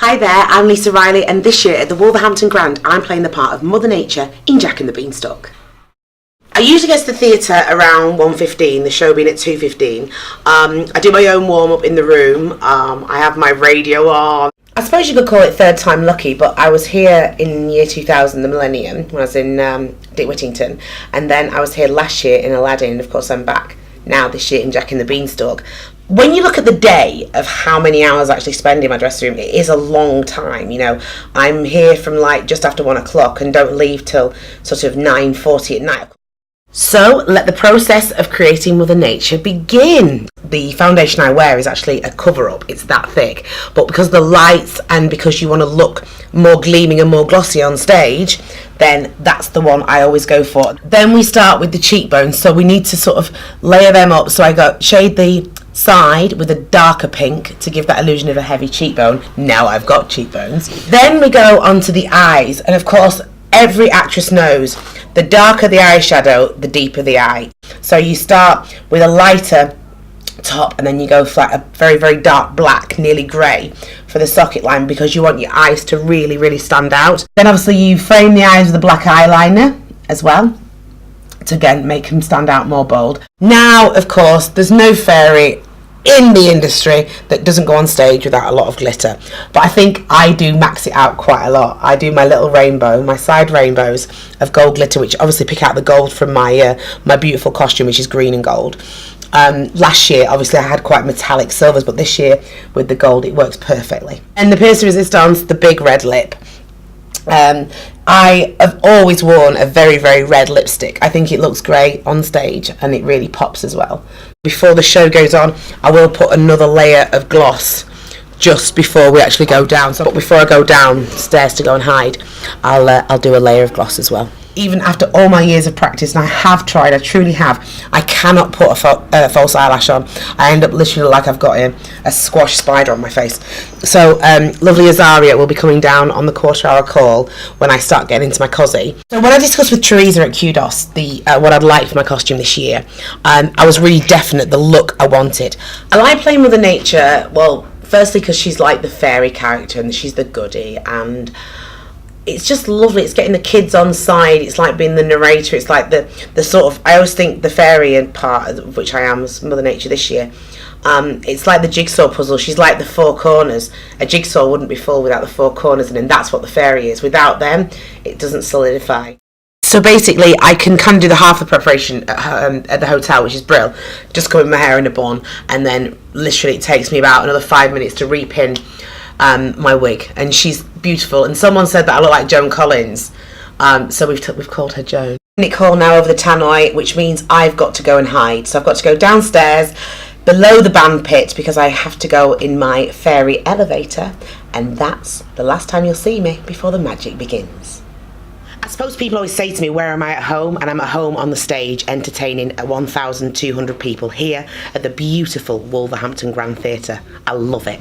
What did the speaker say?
Hi there, I'm Lisa Riley, and this year at the Wolverhampton Grand I'm playing the part of Mother Nature in Jack and the Beanstalk. I usually get to the theatre around 1:15, the show being at 2:15. I do my own warm-up in the room, I have my radio on. I suppose you could call it third time lucky, but I was here in year 2000, the millennium, when I was in Dick Whittington, and then I was here last year in Aladdin, and of course I'm back now this year in Jack and the Beanstalk. When you look at the day of how many hours I actually spend in my dressing room, it is a long time, you know. I'm here from like just after 1 o'clock and don't leave till sort of 9:40 at night. So let the process of creating Mother Nature begin. The foundation I wear is actually a cover-up, it's that thick, but because of the lights and because you want to look more gleaming and more glossy on stage, then that's the one I always go for. Then we start with the cheekbones, so we need to sort of layer them up. So I shade the side with a darker pink to give that illusion of a heavy cheekbone. Now I've got cheekbones. Then we go on to the eyes, and of course every actress knows the darker the eyeshadow, the deeper the eye. So you start with a lighter top and then you go for like a very, very dark black, nearly grey for the socket line because you want your eyes to really, really stand out. Then obviously you frame the eyes with a black eyeliner as well to again make them stand out more bold. Now, of course, there's no fairy in the industry that doesn't go on stage without a lot of glitter, but I think I do max it out quite a lot. I do my little rainbow, my side rainbows of gold glitter, which obviously pick out the gold from my my beautiful costume, which is green and gold. Last year obviously I had quite metallic silvers, but this year with the gold it works perfectly. And the Pierce Resistance, the big red lip. I have always worn a very, very red lipstick. I think it looks great on stage and it really pops as well. Before the show goes on, I will put another layer of gloss just before we actually go down. But before I go downstairs to go and hide, I'll do a layer of gloss as well. Even after all my years of practice, and I have tried, I truly have, I cannot put a false eyelash on. I end up literally like I've got a squash spider on my face. So lovely Azaria will be coming down on the quarter-hour call when I start getting into my cosy. So when I discussed with Teresa at Kudos what I'd like for my costume this year, I was really definite the look I wanted. I like playing Mother Nature, well, firstly because she's like the fairy character and she's the goodie, and it's just lovely. It's getting the kids on side. It's like being the narrator. It's like the sort of, I always think the fairy part, of which I am as Mother Nature this year, it's like the jigsaw puzzle. She's like the four corners. A jigsaw wouldn't be full without the four corners, and that's what the fairy is. Without them, it doesn't solidify. So basically, I can kind of do the half the preparation at the hotel, which is brill. Just comb my hair in a bun, and then literally it takes me about another 5 minutes to repin my wig, and she's beautiful. And someone said that I look like Joan Collins, so we've called her Joan. Nicole now over the tannoy, which means I've got to go and hide. So I've got to go downstairs below the band pit because I have to go in my fairy elevator, and that's the last time you'll see me before the magic begins. I suppose people always say to me, where am I at home? And I'm at home on the stage entertaining 1,200 people here at the beautiful Wolverhampton Grand Theatre. I love it.